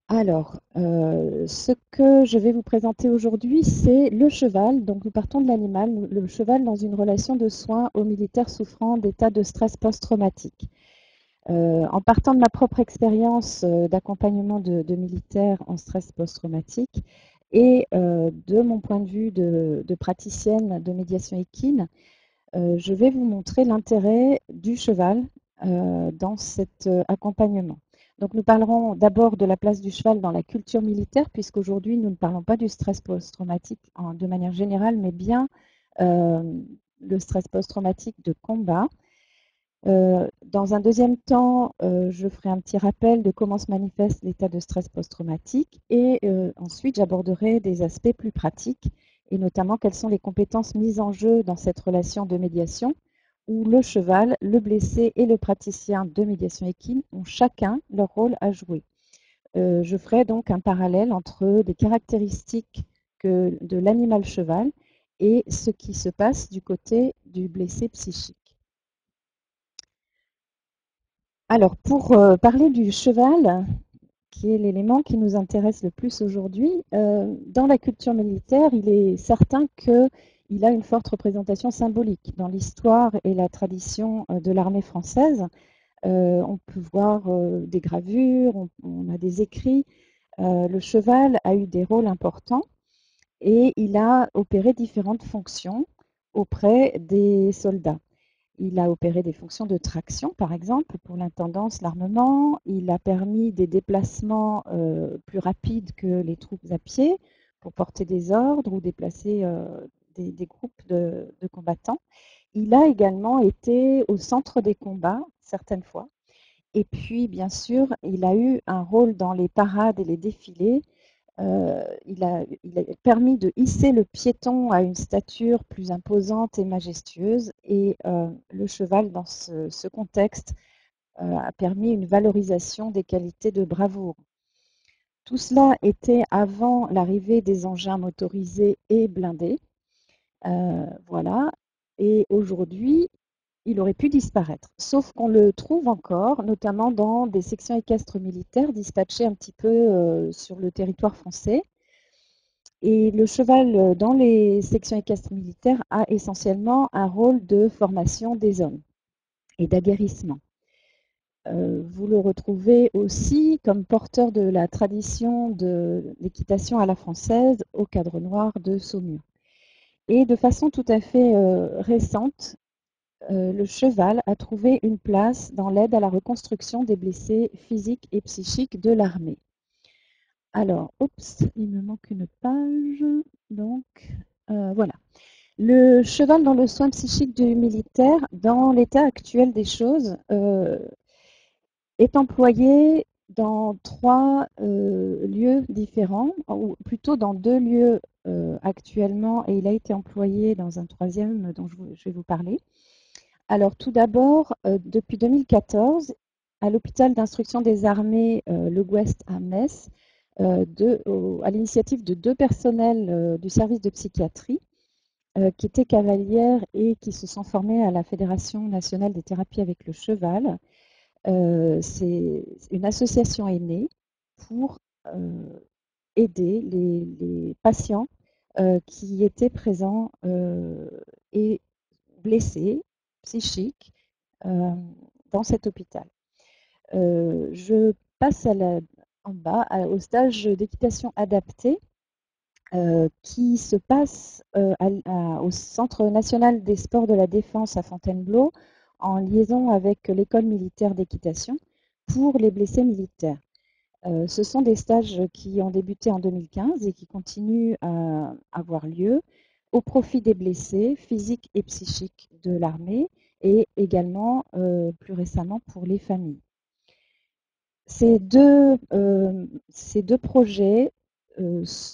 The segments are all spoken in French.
Alors, ce que je vais vous présenter aujourd'hui, c'est le cheval. Donc, nous partons de l'animal, le cheval dans une relation de soins aux militaires souffrant d'états de stress post-traumatique. En partant de ma propre expérience d'accompagnement de militaires en stress post-traumatique et de mon point de vue de praticienne de médiation équine, je vais vous montrer l'intérêt du cheval dans cet accompagnement. Donc nous parlerons d'abord de la place du cheval dans la culture militaire, puisqu'aujourd'hui nous ne parlons pas du stress post-traumatique de manière générale, mais bien euh, le stress post-traumatique de combat. Dans un deuxième temps, je ferai un petit rappel de comment se manifeste l'état de stress post-traumatique et ensuite j'aborderai des aspects plus pratiques et notamment quelles sont les compétences mises en jeu dans cette relation de médiation où le cheval, le blessé et le praticien de médiation équine ont chacun leur rôle à jouer. Je ferai donc un parallèle entre les caractéristiques de l'animal cheval et ce qui se passe du côté du blessé psychique. Alors, pour parler du cheval, qui est l'élément qui nous intéresse le plus aujourd'hui, dans la culture militaire, il est certain qu'il a une forte représentation symbolique. Dans l'histoire et la tradition de l'armée française, on peut voir des gravures, on a des écrits. Le cheval a eu des rôles importants et il a opéré différentes fonctions auprès des soldats. Il a opéré des fonctions de traction, par exemple, pour l'intendance, l'armement. Il a permis des déplacements plus rapides que les troupes à pied pour porter des ordres ou déplacer des groupes de combattants. Il a également été au centre des combats, certaines fois. Et puis, bien sûr, il a eu un rôle dans les parades et les défilés. Il a permis de hisser le piéton à une stature plus imposante et majestueuse. Et le cheval, dans ce contexte, a permis une valorisation des qualités de bravoure. Tout cela était avant l'arrivée des engins motorisés et blindés. Voilà. Et aujourd'hui, il aurait pu disparaître. Sauf qu'on le trouve encore, notamment dans des sections équestres militaires dispatchées un petit peu sur le territoire français. Et le cheval, dans les sections équestres militaires, a essentiellement un rôle de formation des hommes et d'aguerrissement. Vous le retrouvez aussi comme porteur de la tradition de l'équitation à la française au cadre noir de Saumur. Et de façon tout à fait récente, le cheval a trouvé une place dans l'aide à la reconstruction des blessés physiques et psychiques de l'armée. Alors, oups, il me manque une page. Donc, voilà. Le cheval dans le soin psychique du militaire, dans l'état actuel des choses, est employé dans trois lieux différents, ou plutôt dans deux lieux actuellement, et il a été employé dans un troisième dont je vais vous parler. Alors tout d'abord, depuis 2014, à l'hôpital d'instruction des armées Le Gouest à Metz, à l'initiative de deux personnels du service de psychiatrie, qui étaient cavalières et qui se sont formés à la Fédération nationale des thérapies avec le cheval. C'est une association est née pour aider les patients qui étaient présents et blessés, psychiques, euh, dans cet hôpital. Je passe en bas au stage d'équitation adaptée qui se passe au Centre national des sports de la défense à Fontainebleau en liaison avec l'école militaire d'équitation pour les blessés militaires. Ce sont des stages qui ont débuté en 2015 et qui continuent à avoir lieu au profit des blessés physiques et psychiques de l'armée et également plus récemment pour les familles. Ces deux projets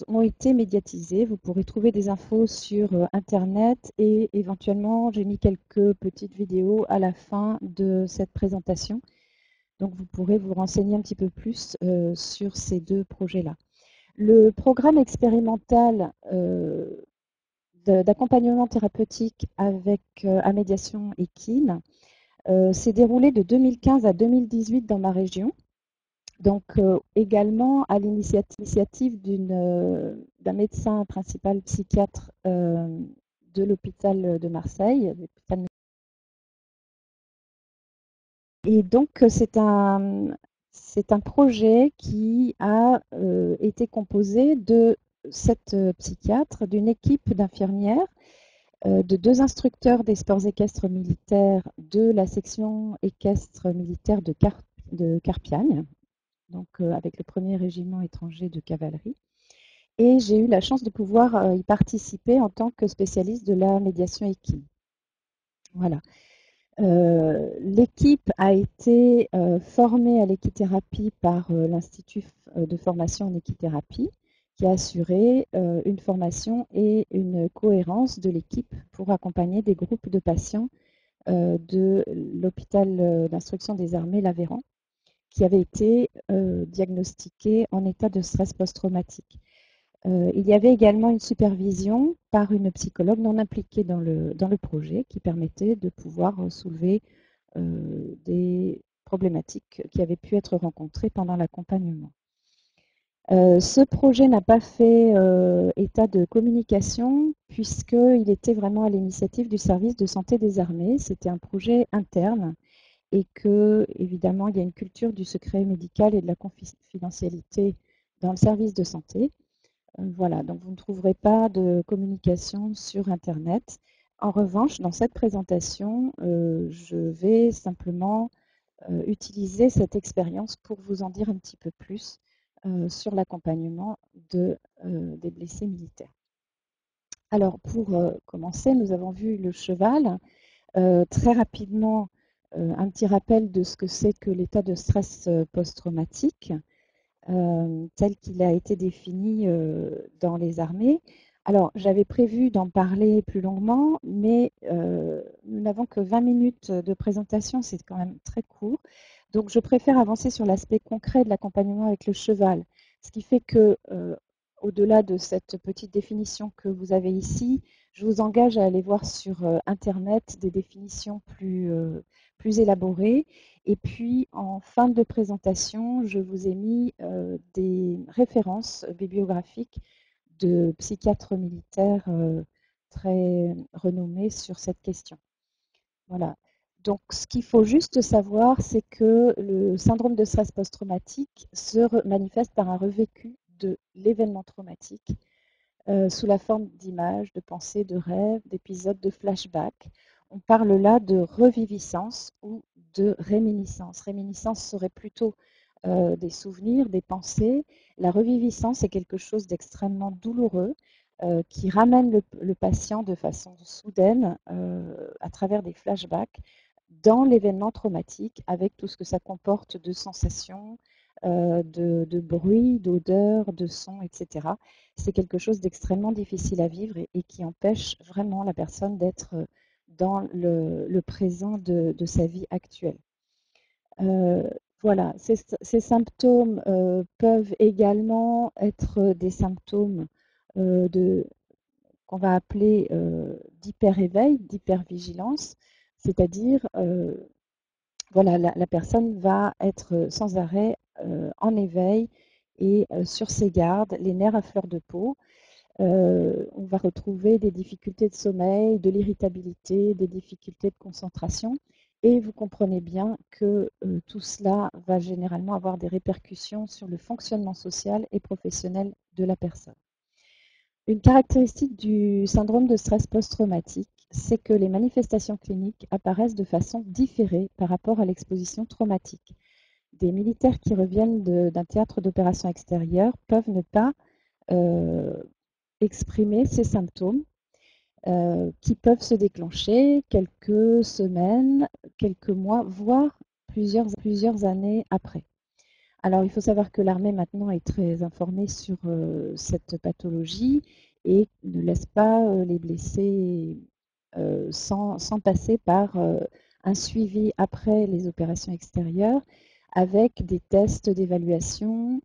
ont été médiatisés. Vous pourrez trouver des infos sur Internet et éventuellement, j'ai mis quelques petites vidéos à la fin de cette présentation. Donc, vous pourrez vous renseigner un petit peu plus sur ces deux projets-là. Le programme expérimental d'accompagnement thérapeutique avec Amédiation équine s'est déroulé de 2015 à 2018 dans ma région. Donc également à l'initiative d'un médecin principal psychiatre de l'hôpital de Marseille. Et donc c'est un projet qui a été composé de 7 psychiatres, d'une équipe d'infirmières, de 2 instructeurs des sports équestres militaires de la section équestre militaire de Carpiagne, donc avec le 1er régiment étranger de cavalerie. Et j'ai eu la chance de pouvoir y participer en tant que spécialiste de la médiation équine. Voilà. L'équipe a été formée à l'équithérapie par l'Institut de formation en équithérapie, qui a assuré une formation et une cohérence de l'équipe pour accompagner des groupes de patients de l'hôpital d'instruction des armées l'Aveyron, qui avaient été diagnostiqués en état de stress post-traumatique. Il y avait également une supervision par une psychologue non impliquée dans le projet qui permettait de pouvoir soulever des problématiques qui avaient pu être rencontrées pendant l'accompagnement. Ce projet n'a pas fait état de communication puisqu'il était vraiment à l'initiative du service de santé des armées. C'était un projet interne et que, évidemment, il y a une culture du secret médical et de la confidentialité dans le service de santé. Voilà, donc vous ne trouverez pas de communication sur Internet. En revanche, dans cette présentation, je vais simplement utiliser cette expérience pour vous en dire un petit peu plus sur l'accompagnement des blessés militaires. Alors, pour commencer, nous avons vu le cheval. Très rapidement, un petit rappel de ce que c'est que l'état de stress post-traumatique. Tel qu'il a été défini dans les armées. Alors, j'avais prévu d'en parler plus longuement, mais nous n'avons que 20 minutes de présentation, c'est quand même très court. Donc, je préfère avancer sur l'aspect concret de l'accompagnement avec le cheval. Ce qui fait que, au-delà de cette petite définition que vous avez ici, je vous engage à aller voir sur Internet des définitions plus élaborées. Et puis, en fin de présentation, je vous ai mis des références bibliographiques de psychiatres militaires très renommés sur cette question. Voilà. Donc, ce qu'il faut juste savoir, c'est que le syndrome de stress post-traumatique se manifeste par un revécu de l'événement traumatique sous la forme d'images, de pensées, de rêves, d'épisodes, de flashbacks. On parle là de reviviscence ou de réminiscence. Réminiscence serait plutôt des souvenirs, des pensées. La reviviscence est quelque chose d'extrêmement douloureux qui ramène le patient de façon soudaine à travers des flashbacks dans l'événement traumatique avec tout ce que ça comporte de sensations, de bruit, d'odeurs, de sons, etc. C'est quelque chose d'extrêmement difficile à vivre et qui empêche vraiment la personne d'être dans le présent de sa vie actuelle. Euh, voilà, ces symptômes peuvent également être des symptômes qu'on va appeler d'hyper-éveil, d'hypervigilance, c'est-à-dire voilà, la personne va être sans arrêt en éveil et sur ses gardes, les nerfs à fleur de peau. On va retrouver des difficultés de sommeil, de l'irritabilité, des difficultés de concentration. Et vous comprenez bien que tout cela va généralement avoir des répercussions sur le fonctionnement social et professionnel de la personne. Une caractéristique du syndrome de stress post-traumatique, c'est que les manifestations cliniques apparaissent de façon différée par rapport à l'exposition traumatique. Des militaires qui reviennent d'un théâtre d'opération extérieur peuvent ne pas euh, exprimer ces symptômes qui peuvent se déclencher quelques semaines, quelques mois, voire plusieurs années après. Alors, il faut savoir que l'armée maintenant est très informée sur cette pathologie et ne laisse pas les blessés sans passer par un suivi après les opérations extérieures avec des tests d'évaluation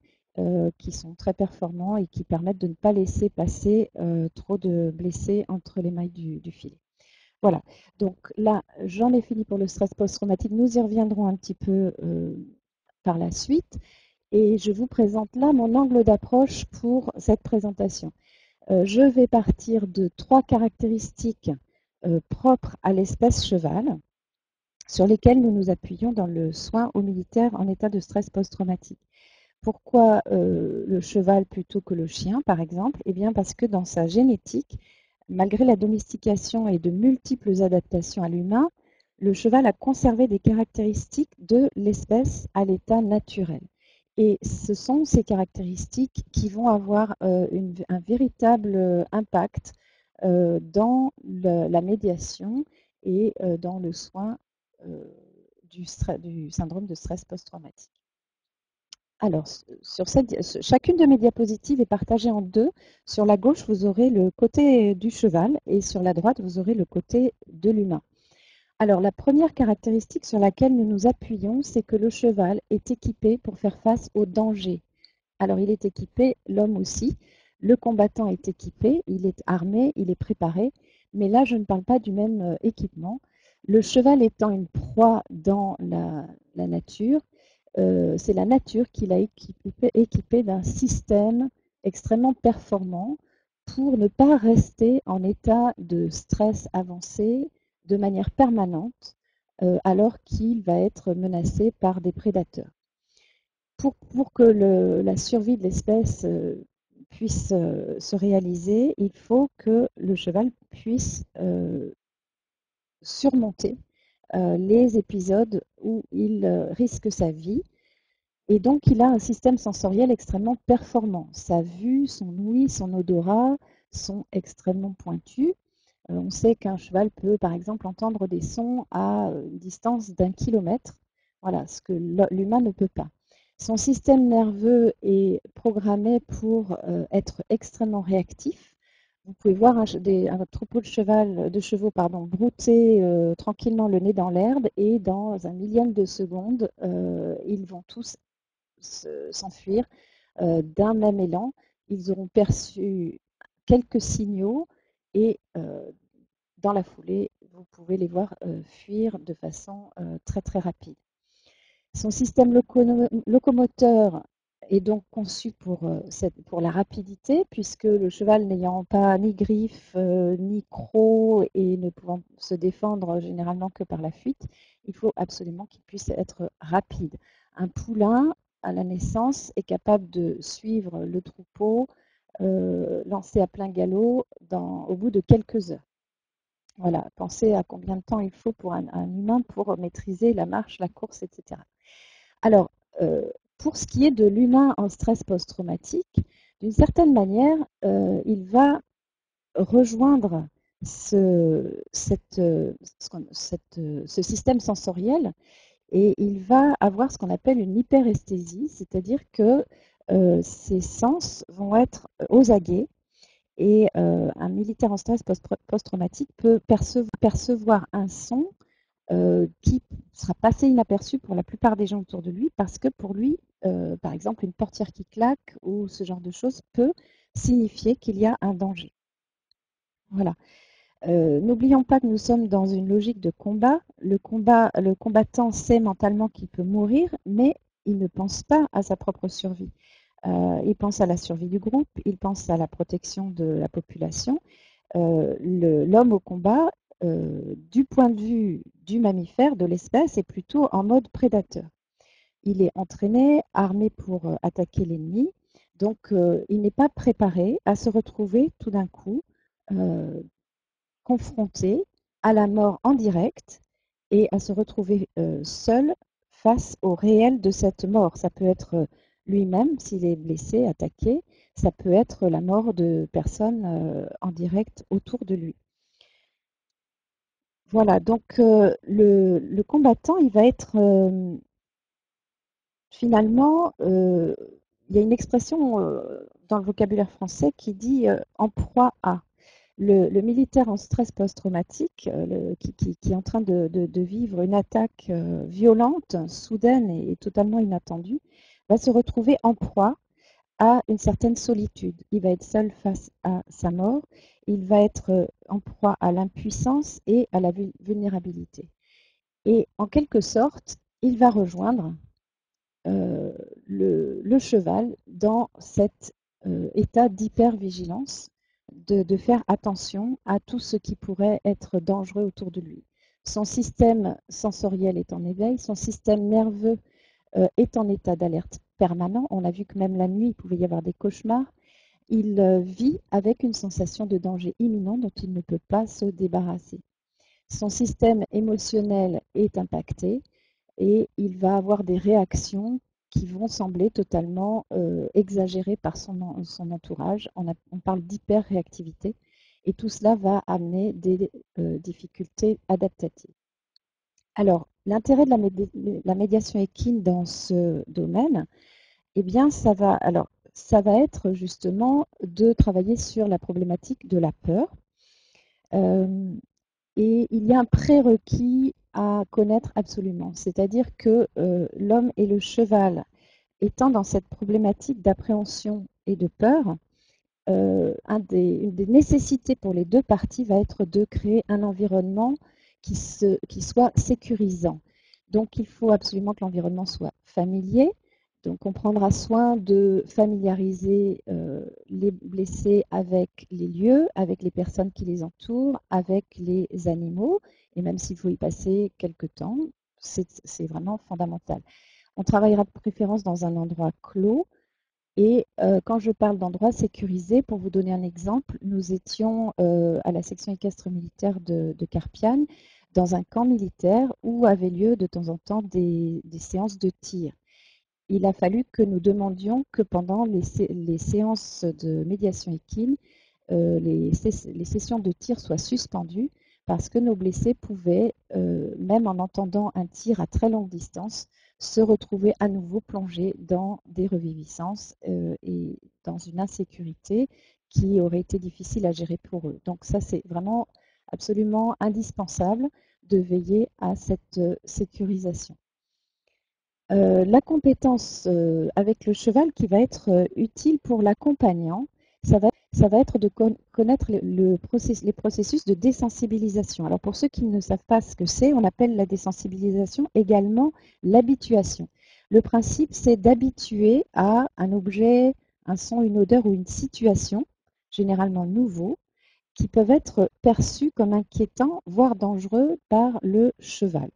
qui sont très performants et qui permettent de ne pas laisser passer trop de blessés entre les mailles du filet. Voilà, donc là, j'en ai fini pour le stress post-traumatique. Nous y reviendrons un petit peu par la suite. et je vous présente là mon angle d'approche pour cette présentation. Je vais partir de 3 caractéristiques propres à l'espèce cheval, sur lesquelles nous nous appuyons dans le soin aux militaires en état de stress post-traumatique. Pourquoi le cheval plutôt que le chien, par exemple? Eh bien parce que dans sa génétique, malgré la domestication et de multiples adaptations à l'humain, le cheval a conservé des caractéristiques de l'espèce à l'état naturel. Et ce sont ces caractéristiques qui vont avoir un véritable impact dans la médiation et dans le soin euh, du syndrome de stress post-traumatique. Alors, chacune de mes diapositives est partagée en deux. Sur la gauche, vous aurez le côté du cheval et sur la droite, vous aurez le côté de l'humain. Alors, la première caractéristique sur laquelle nous nous appuyons, c'est que le cheval est équipé pour faire face aux dangers. Alors, il est équipé, l'homme aussi. Le combattant est équipé, il est armé, il est préparé. Mais là, je ne parle pas du même équipement. Le cheval étant une proie dans la nature, c'est la nature qui l'a équipé d'un système extrêmement performant pour ne pas rester en état de stress avancé de manière permanente alors qu'il va être menacé par des prédateurs. Pour que la survie de l'espèce puisse se réaliser, il faut que le cheval puisse surmonter les épisodes où il risque sa vie. Et donc, il a un système sensoriel extrêmement performant. Sa vue, son ouïe, son odorat sont extrêmement pointus. On sait qu'un cheval peut, par exemple, entendre des sons à une distance d'1 kilomètre. Voilà, ce que l'humain ne peut pas. Son système nerveux est programmé pour être extrêmement réactif. Vous pouvez voir un troupeau de chevaux brouter tranquillement le nez dans l'herbe et dans un millième de seconde, ils vont tous s'enfuir d'un même élan. Ils auront perçu quelques signaux et dans la foulée, vous pouvez les voir fuir de façon très très rapide. Son système locomoteur est donc conçu pour la rapidité, puisque le cheval n'ayant pas ni griffes, ni crocs et ne pouvant se défendre généralement que par la fuite, il faut absolument qu'il puisse être rapide. Un poulain, à la naissance, est capable de suivre le troupeau lancé à plein galop au bout de quelques heures. Voilà, pensez à combien de temps il faut pour un humain pour maîtriser la marche, la course, etc. Alors, pour ce qui est de l'humain en stress post-traumatique, d'une certaine manière, il va rejoindre ce système sensoriel et il va avoir ce qu'on appelle une hyperesthésie, c'est-à-dire que ses sens vont être aux aguets et un militaire en stress post-traumatique peut percevoir un son qui sera passé inaperçu pour la plupart des gens autour de lui parce que pour lui, par exemple, une portière qui claque ou ce genre de choses peut signifier qu'il y a un danger. Voilà. N'oublions pas que nous sommes dans une logique de combat. Le combattant sait mentalement qu'il peut mourir, mais il ne pense pas à sa propre survie. Il pense à la survie du groupe, il pense à la protection de la population. L'homme au combat, du point de vue du mammifère, de l'espèce, est plutôt en mode prédateur. Il est entraîné, armé pour attaquer l'ennemi, donc il n'est pas préparé à se retrouver tout d'un coup euh, confronté à la mort en direct et à se retrouver seul face au réel de cette mort. Ça peut être lui-même s'il est blessé, attaqué, ça peut être la mort de personnes en direct autour de lui. Voilà, donc le combattant, il va être finalement, il y a une expression dans le vocabulaire français qui dit en proie à. Le militaire en stress post-traumatique, qui est en train de vivre une attaque violente, soudaine et totalement inattendue, va se retrouver en proie à une certaine solitude. Il va être seul face à sa mort, il va être en proie à l'impuissance et à la vulnérabilité. Et en quelque sorte, il va rejoindre le cheval dans cet état d'hypervigilance, de faire attention à tout ce qui pourrait être dangereux autour de lui. Son système sensoriel est en éveil, son système nerveux est en état d'alerte permanent. On a vu que même la nuit, il pouvait y avoir des cauchemars. Il vit avec une sensation de danger imminent dont il ne peut pas se débarrasser. Son système émotionnel est impacté et il va avoir des réactions qui vont sembler totalement exagérées par son entourage. On parle d'hyper-réactivité et tout cela va amener des difficultés adaptatives. Alors, l'intérêt de la médiation équine dans ce domaine, eh bien, ça va être justement de travailler sur la problématique de la peur. Et il y a un prérequis à connaître absolument, c'est-à-dire que l'homme et le cheval étant dans cette problématique d'appréhension et de peur, une des nécessités pour les deux parties va être de créer un environnement qui soit sécurisant. Donc il faut absolument que l'environnement soit familier. Donc on prendra soin de familiariser les blessés avec les lieux, avec les personnes qui les entourent, avec les animaux. Et même s'il faut y passer quelques temps, c'est vraiment fondamental. On travaillera de préférence dans un endroit clos. Et quand je parle d'endroits sécurisés, pour vous donner un exemple, nous étions à la section équestre militaire de Carpiane, dans un camp militaire où avaient lieu de temps en temps des séances de tir. Il a fallu que nous demandions que pendant les séances de médiation équine, les sessions de tir soient suspendues parce que nos blessés pouvaient, même en entendant un tir à très longue distance, se retrouver à nouveau plongés dans des reviviscences et dans une insécurité qui aurait été difficile à gérer pour eux. Donc ça, c'est vraiment absolument indispensable de veiller à cette sécurisation. La compétence avec le cheval qui va être utile pour l'accompagnant, ça va être de connaître les processus de désensibilisation. Alors pour ceux qui ne savent pas ce que c'est, on appelle la désensibilisation également l'habituation. Le principe, c'est d'habituer à un objet, un son, une odeur ou une situation, généralement nouveau, qui peuvent être perçus comme inquiétants, voire dangereux par le cheval.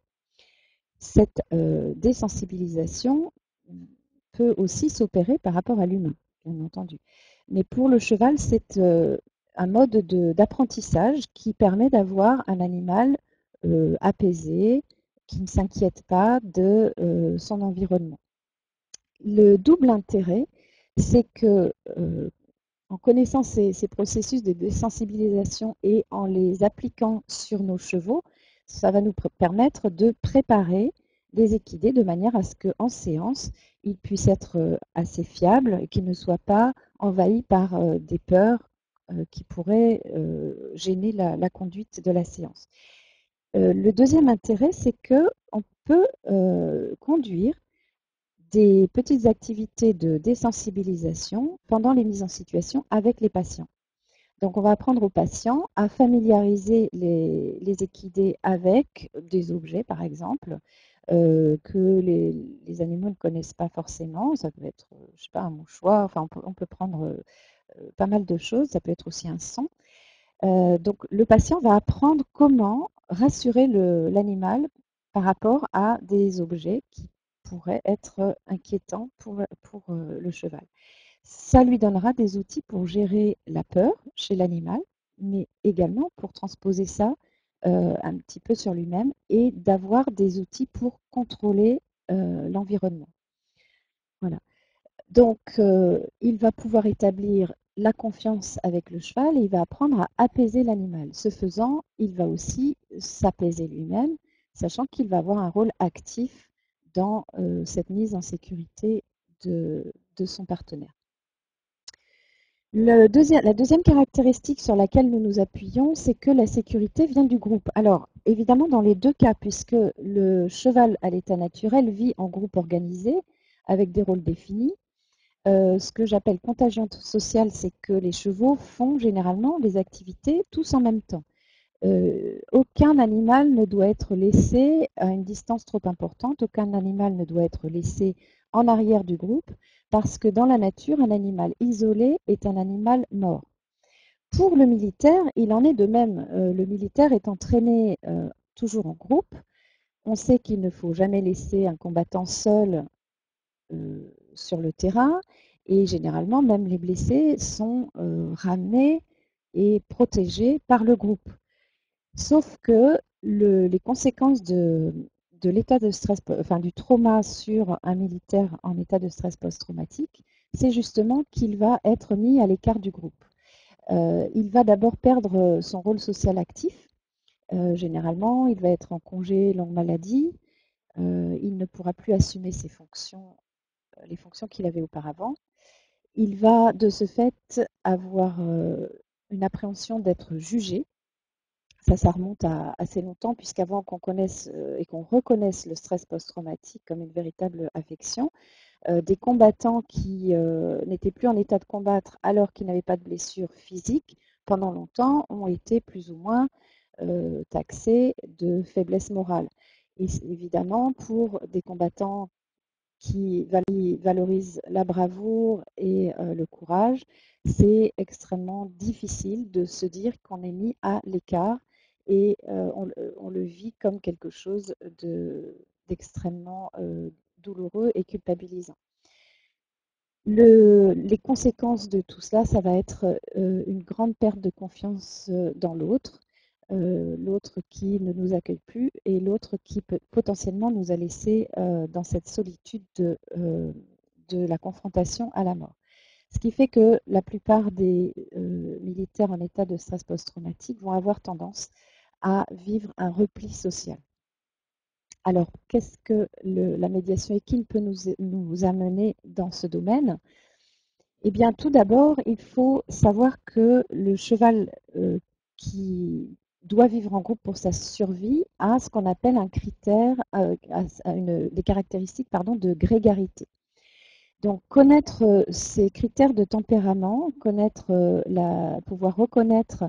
Cette désensibilisation peut aussi s'opérer par rapport à l'humain, bien entendu. Mais pour le cheval, c'est un mode d'apprentissage qui permet d'avoir un animal apaisé, qui ne s'inquiète pas de son environnement. Le double intérêt, c'est que en connaissant ces processus de désensibilisation et en les appliquant sur nos chevaux, ça va nous permettre de préparer des équidés de manière à ce qu'en séance, ils puissent être assez fiables et qu'ils ne soient pas envahis par des peurs qui pourraient gêner la conduite de la séance. Le deuxième intérêt, c'est qu'on peut conduire des petites activités de désensibilisation pendant les mises en situation avec les patients. Donc, on va apprendre aux patients à familiariser les équidés avec des objets, par exemple, que les animaux ne connaissent pas forcément. Ça peut être, je sais pas, un mouchoir. Enfin, on peut prendre pas mal de choses. Ça peut être aussi un son. Donc, le patient va apprendre comment rassurer l'animal par rapport à des objets qui pourraient être inquiétants pour le cheval. Ça lui donnera des outils pour gérer la peur chez l'animal, mais également pour transposer ça un petit peu sur lui-même et d'avoir des outils pour contrôler l'environnement. Voilà. Donc, il va pouvoir établir la confiance avec le cheval et il va apprendre à apaiser l'animal. Ce faisant, il va aussi s'apaiser lui-même, sachant qu'il va avoir un rôle actif dans cette mise en sécurité de son partenaire. La deuxième caractéristique sur laquelle nous nous appuyons, c'est que la sécurité vient du groupe. Alors, évidemment, dans les deux cas, puisque le cheval à l'état naturel vit en groupe organisé, avec des rôles définis, ce que j'appelle contagion sociale, c'est que les chevaux font généralement les activités tous en même temps. Aucun animal ne doit être laissé à une distance trop importante, aucun animal ne doit être laissé en arrière du groupe, parce que dans la nature, un animal isolé est un animal mort. Pour le militaire, il en est de même. Le militaire est entraîné toujours en groupe. On sait qu'il ne faut jamais laisser un combattant seul sur le terrain et généralement, même les blessés sont ramenés et protégés par le groupe. Sauf que les conséquences de l'état de stress, enfin du trauma sur un militaire en état de stress post-traumatique, c'est justement qu'il va être mis à l'écart du groupe. Il va d'abord perdre son rôle social actif. Généralement, il va être en congé longue maladie. Il ne pourra plus assumer ses fonctions, les fonctions qu'il avait auparavant. Il va de ce fait avoir une appréhension d'être jugé. Ça remonte à assez longtemps, puisqu'avant qu'on connaisse et qu'on reconnaisse le stress post-traumatique comme une véritable affection, des combattants qui n'étaient plus en état de combattre alors qu'ils n'avaient pas de blessure physique, pendant longtemps, ont été plus ou moins taxés de faiblesse morale. Et évidemment, pour des combattants qui valorisent la bravoure et le courage, c'est extrêmement difficile de se dire qu'on est mis à l'écart et on le vit comme quelque chose d'extrêmement douloureux et culpabilisant. Les conséquences de tout cela, ça va être une grande perte de confiance dans l'autre, l'autre qui ne nous accueille plus et l'autre qui peut potentiellement nous a laissés dans cette solitude de la confrontation à la mort. Ce qui fait que la plupart des militaires en état de stress post-traumatique vont avoir tendance à vivre un repli social. Alors, qu'est-ce que la médiation équine peut nous amener dans ce domaine? Eh bien, tout d'abord, il faut savoir que le cheval qui doit vivre en groupe pour sa survie a ce qu'on appelle un critère, des caractéristiques pardon, de grégarité. Donc, connaître ces critères de tempérament, pouvoir reconnaître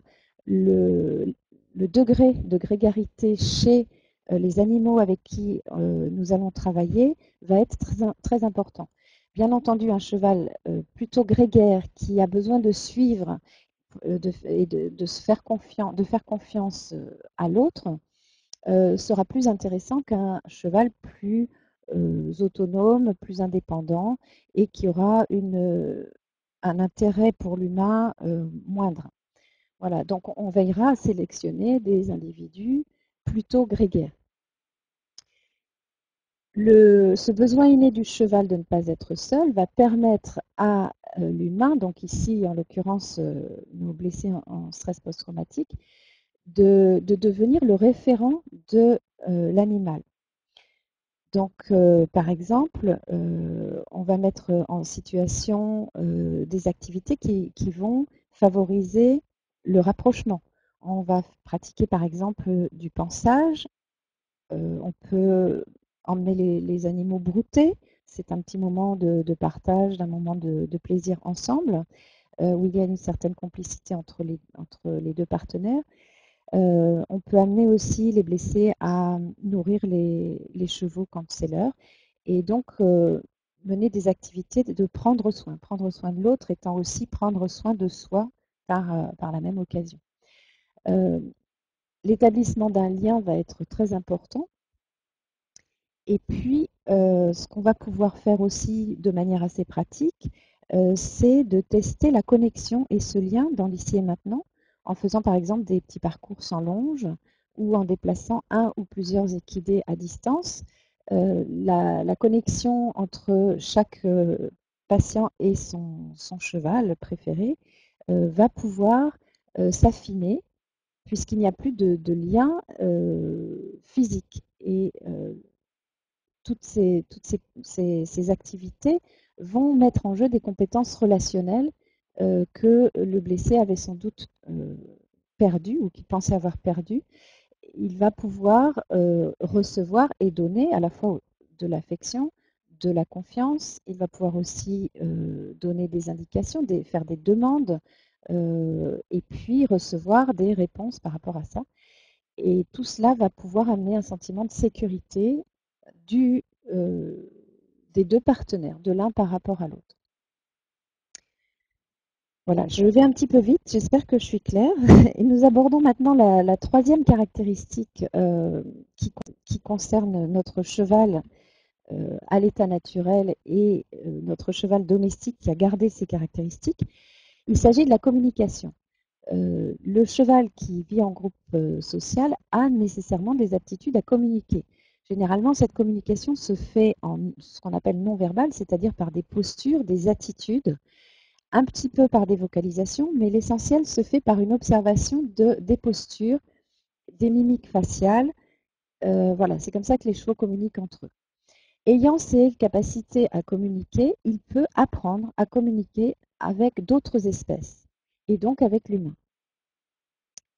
le, le degré de grégarité chez les animaux avec qui nous allons travailler va être très important. Bien entendu, un cheval plutôt grégaire qui a besoin de suivre et de faire confiance à l'autre sera plus intéressant qu'un cheval plus autonome, plus indépendant et qui aura un intérêt pour l'humain moindre. Voilà, donc on veillera à sélectionner des individus plutôt grégaires. Ce besoin inné du cheval de ne pas être seul va permettre à l'humain, donc ici en l'occurrence nos blessés en stress post-traumatique, de devenir le référent de l'animal. Donc, par exemple, on va mettre en situation des activités qui vont favoriser le rapprochement. On va pratiquer par exemple du pansage. On peut emmener les animaux brouter. C'est un petit moment de partage, d'un moment de plaisir ensemble, où il y a une certaine complicité entre les deux partenaires. On peut amener aussi les blessés à nourrir les chevaux quand c'est l'heure et donc mener des activités de prendre soin. Prendre soin de l'autre étant aussi prendre soin de soi par la même occasion. L'établissement d'un lien va être très important. Et puis, ce qu'on va pouvoir faire aussi de manière assez pratique, c'est de tester la connexion et ce lien dans l'ici et maintenant, en faisant par exemple des petits parcours sans longe ou en déplaçant un ou plusieurs équidés à distance. La connexion entre chaque patient et son cheval préféré va pouvoir s'affiner puisqu'il n'y a plus de lien physique. Et toutes ces activités vont mettre en jeu des compétences relationnelles que le blessé avait sans doute perdues ou qu'il pensait avoir perdues. Il va pouvoir recevoir et donner à la fois de l'affection, de la confiance. Il va pouvoir aussi donner des indications, faire des demandes et puis recevoir des réponses par rapport à ça. Et tout cela va pouvoir amener un sentiment de sécurité du, euh, des deux partenaires, de l'un par rapport à l'autre. Voilà, je vais un petit peu vite, j'espère que je suis claire. Et nous abordons maintenant la troisième caractéristique qui concerne notre cheval à l'état naturel et notre cheval domestique qui a gardé ses caractéristiques. Il s'agit de la communication. Le cheval qui vit en groupe social a nécessairement des aptitudes à communiquer. Généralement, cette communication se fait en ce qu'on appelle non-verbal, c'est-à-dire par des postures, des attitudes, un petit peu par des vocalisations, mais l'essentiel se fait par une observation des postures, des mimiques faciales. Voilà, c'est comme ça que les chevaux communiquent entre eux. Ayant ces capacités à communiquer, il peut apprendre à communiquer avec d'autres espèces et donc avec l'humain.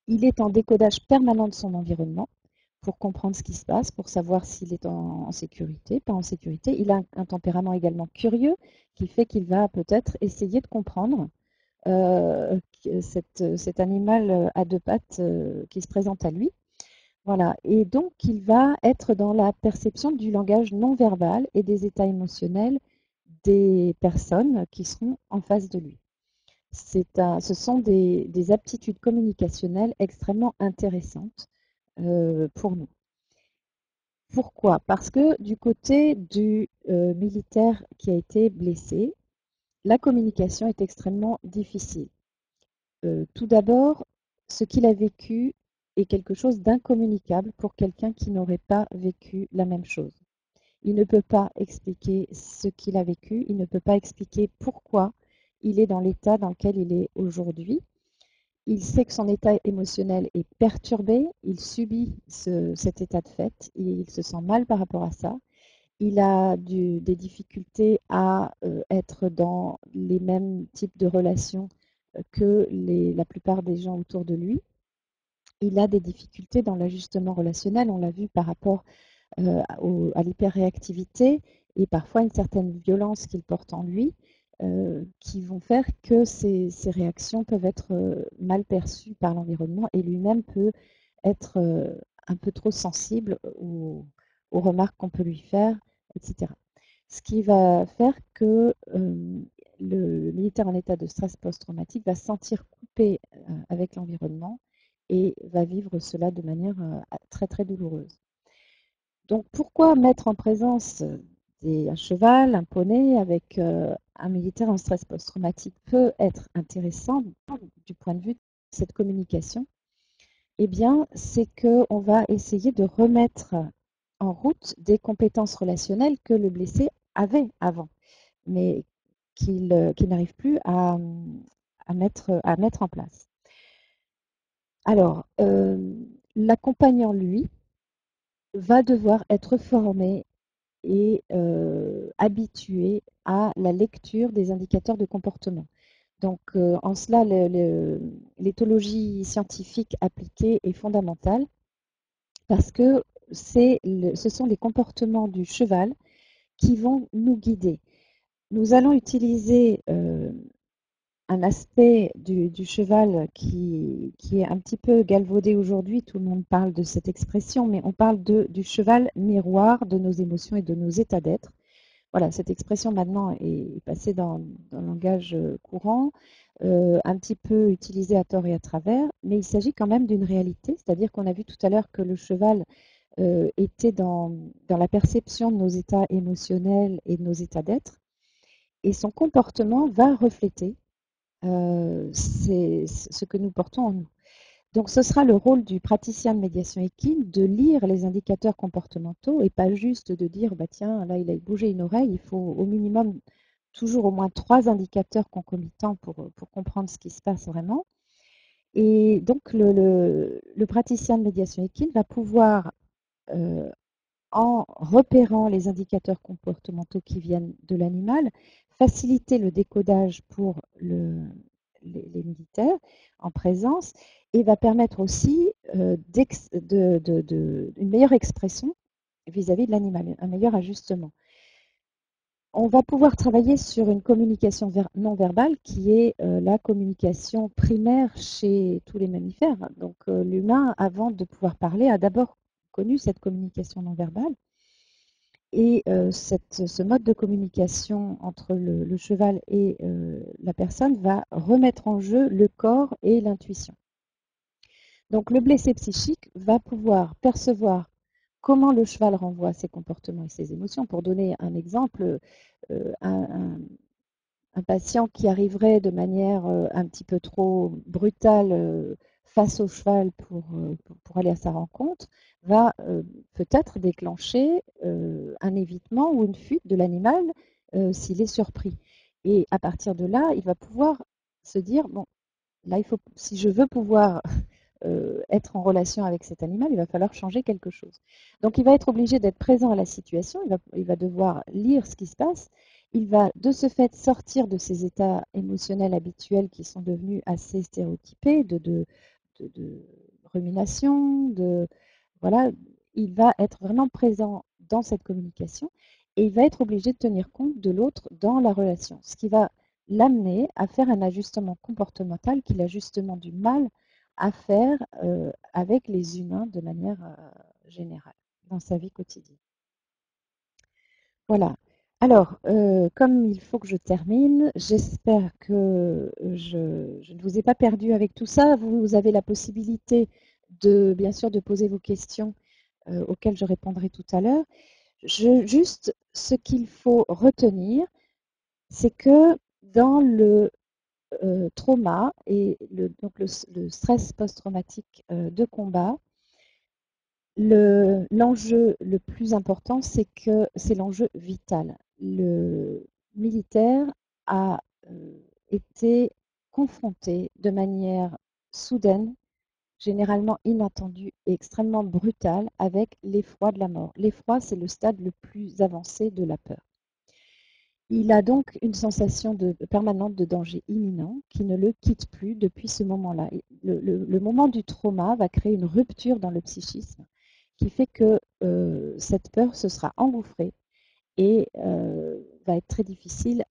Il est en décodage permanent de son environnement pour comprendre ce qui se passe, pour savoir s'il est en sécurité, pas en sécurité. Il a un tempérament également curieux qui fait qu'il va peut-être essayer de comprendre cet animal à deux pattes qui se présente à lui. Voilà. Et donc, il va être dans la perception du langage non verbal et des états émotionnels des personnes qui seront en face de lui. Ce sont des aptitudes communicationnelles extrêmement intéressantes pour nous. Pourquoi? Parce que du côté du militaire qui a été blessé, la communication est extrêmement difficile. Tout d'abord, ce qu'il a vécu est quelque chose d'incommunicable pour quelqu'un qui n'aurait pas vécu la même chose. Il ne peut pas expliquer ce qu'il a vécu, il ne peut pas expliquer pourquoi il est dans l'état dans lequel il est aujourd'hui. Il sait que son état émotionnel est perturbé, il subit cet état de fait, il se sent mal par rapport à ça. Il a des difficultés à être dans les mêmes types de relations que la plupart des gens autour de lui. Il a des difficultés dans l'ajustement relationnel, on l'a vu par rapport à l'hyperréactivité et parfois une certaine violence qu'il porte en lui qui vont faire que ces réactions peuvent être mal perçues par l'environnement et lui-même peut être un peu trop sensible aux remarques qu'on peut lui faire, etc. Ce qui va faire que le militaire en état de stress post-traumatique va se sentir coupé avec l'environnement et va vivre cela de manière très très douloureuse. Donc pourquoi mettre en présence un cheval, un poney avec un militaire en stress post-traumatique peut être intéressant du point de vue de cette communication? Eh bien, c'est qu'on va essayer de remettre en route des compétences relationnelles que le blessé avait avant, mais qu'il n'arrive plus à mettre en place. Alors, l'accompagnant, lui, va devoir être formé et habitué à la lecture des indicateurs de comportement. Donc, en cela, l'éthologie scientifique appliquée est fondamentale parce que ce sont les comportements du cheval qui vont nous guider. Nous allons utiliser un aspect du cheval qui est un petit peu galvaudé aujourd'hui. Tout le monde parle de cette expression, mais on parle du cheval miroir de nos émotions et de nos états d'être. Voilà, cette expression maintenant est passée dans le langage courant, un petit peu utilisée à tort et à travers, mais il s'agit quand même d'une réalité, c'est-à-dire qu'on a vu tout à l'heure que le cheval était dans la perception de nos états émotionnels et de nos états d'être, et son comportement va refléter ce que nous portons en nous. Donc ce sera le rôle du praticien de médiation équine de lire les indicateurs comportementaux et pas juste de dire bah tiens là il a bougé une oreille, il faut au minimum toujours au moins 3 indicateurs concomitants pour comprendre ce qui se passe vraiment. Et donc le praticien de médiation équine va pouvoir en repérant les indicateurs comportementaux qui viennent de l'animal, faciliter le décodage pour les militaires en présence et va permettre aussi une meilleure expression vis-à-vis de l'animal, un meilleur ajustement. On va pouvoir travailler sur une communication non verbale qui est la communication primaire chez tous les mammifères. Donc l'humain, avant de pouvoir parler, a d'abord connu cette communication non verbale. Et ce mode de communication entre le cheval et la personne va remettre en jeu le corps et l'intuition. Donc le blessé psychique va pouvoir percevoir comment le cheval renvoie ses comportements et ses émotions. Pour donner un exemple, un patient qui arriverait de manière un petit peu trop brutale face au cheval pour aller à sa rencontre va peut-être déclencher un évitement ou une fuite de l'animal s'il est surpris. Et à partir de là, il va pouvoir se dire, bon, là, si je veux pouvoir être en relation avec cet animal, il va falloir changer quelque chose. Donc il va être obligé d'être présent à la situation, il va devoir lire ce qui se passe, il va de ce fait sortir de ses états émotionnels habituels qui sont devenus assez stéréotypés, de rumination, voilà, il va être vraiment présent dans cette communication et il va être obligé de tenir compte de l'autre dans la relation, ce qui va l'amener à faire un ajustement comportemental qu'il a justement du mal à faire avec les humains de manière générale dans sa vie quotidienne. Voilà. Alors, comme il faut que je termine, j'espère que je ne vous ai pas perdu avec tout ça. Vous avez la possibilité bien sûr, de poser vos questions auxquelles je répondrai tout à l'heure. Juste, ce qu'il faut retenir, c'est que dans le trauma et donc le stress post-traumatique de combat, l'enjeu le plus important, c'est que c'est l'enjeu vital. Le militaire a été confronté de manière soudaine, généralement inattendue et extrêmement brutale avec l'effroi de la mort. L'effroi, c'est le stade le plus avancé de la peur. Il a donc une sensation permanente de danger imminent qui ne le quitte plus depuis ce moment-là. Le moment du trauma va créer une rupture dans le psychisme qui fait que cette peur se sera engouffrée et va être très difficile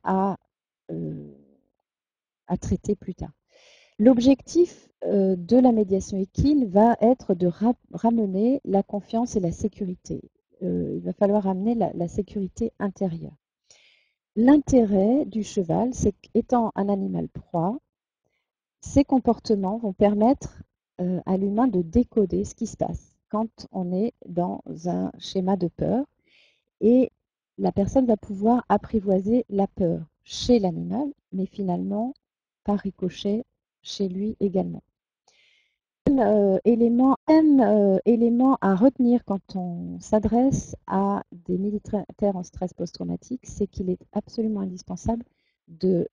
euh, à traiter plus tard. L'objectif de la médiation équine va être de ramener la confiance et la sécurité. Il va falloir ramener la sécurité intérieure. L'intérêt du cheval, c'est qu'étant un animal proie, ces comportements vont permettre à l'humain de décoder ce qui se passe quand on est dans un schéma de peur et la personne va pouvoir apprivoiser la peur chez l'animal, mais finalement, par ricochet, chez lui également. Élément à retenir quand on s'adresse à des militaires en stress post-traumatique, c'est qu'il est absolument indispensable de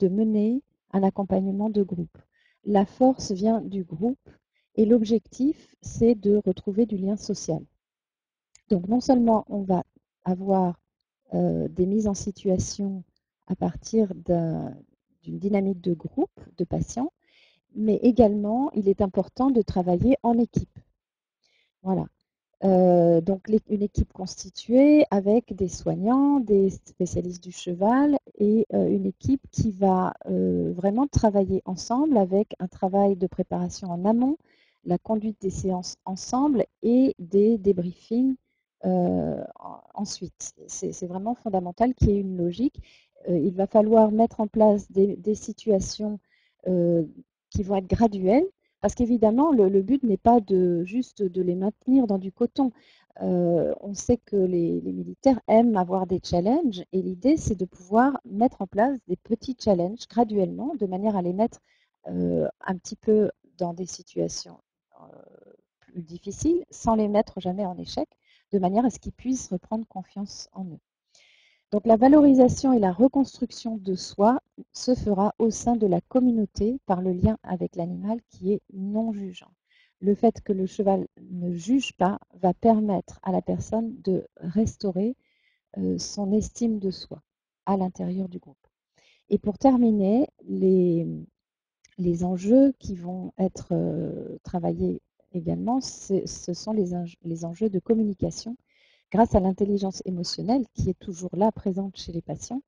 mener un accompagnement de groupe. La force vient du groupe et l'objectif, c'est de retrouver du lien social. Donc non seulement on va avoir des mises en situation à partir d'une dynamique de groupe de patients, mais également, il est important de travailler en équipe. Voilà. Donc, une équipe constituée avec des soignants, des spécialistes du cheval et une équipe qui va vraiment travailler ensemble avec un travail de préparation en amont, la conduite des séances ensemble et des débriefings ensuite. C'est vraiment fondamental qu'il y ait une logique. Il va falloir mettre en place des situations euh, qui vont être graduelles parce qu'évidemment, le but n'est pas juste de les maintenir dans du coton. On sait que les militaires aiment avoir des challenges et l'idée, c'est de pouvoir mettre en place des petits challenges graduellement, de manière à les mettre un petit peu dans des situations plus difficiles, sans les mettre jamais en échec, de manière à ce qu'ils puissent reprendre confiance en eux. Donc la valorisation et la reconstruction de soi se fera au sein de la communauté par le lien avec l'animal qui est non jugeant. Le fait que le cheval ne juge pas va permettre à la personne de restaurer son estime de soi à l'intérieur du groupe. Et pour terminer, les enjeux qui vont être travaillés également, ce sont les enjeux de communication grâce à l'intelligence émotionnelle qui est toujours là, présente chez les patients.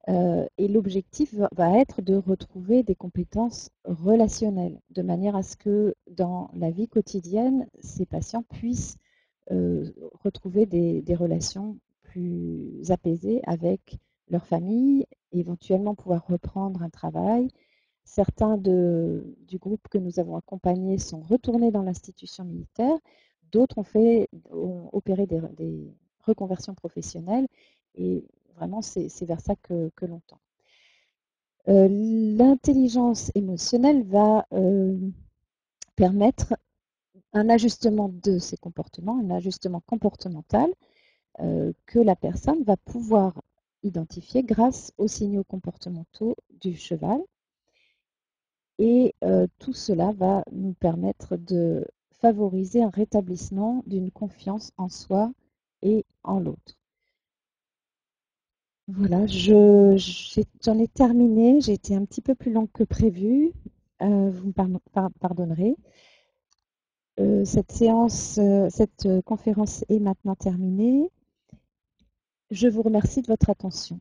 Et l'objectif va être de retrouver des compétences relationnelles, de manière à ce que dans la vie quotidienne, ces patients puissent retrouver des relations plus apaisées avec leur famille, éventuellement pouvoir reprendre un travail. Certains du groupe que nous avons accompagné sont retournés dans l'institution militaire, d'autres ont opéré des reconversions professionnelles et vraiment c'est vers ça que l'on tend. L'intelligence émotionnelle va permettre un ajustement de ses comportements, un ajustement comportemental que la personne va pouvoir identifier grâce aux signaux comportementaux du cheval. Et tout cela va nous permettre de favoriser un rétablissement d'une confiance en soi et en l'autre. Voilà, j'en ai terminé. J'ai été un petit peu plus longue que prévu. Vous me pardonnerez. Cette conférence est maintenant terminée. Je vous remercie de votre attention.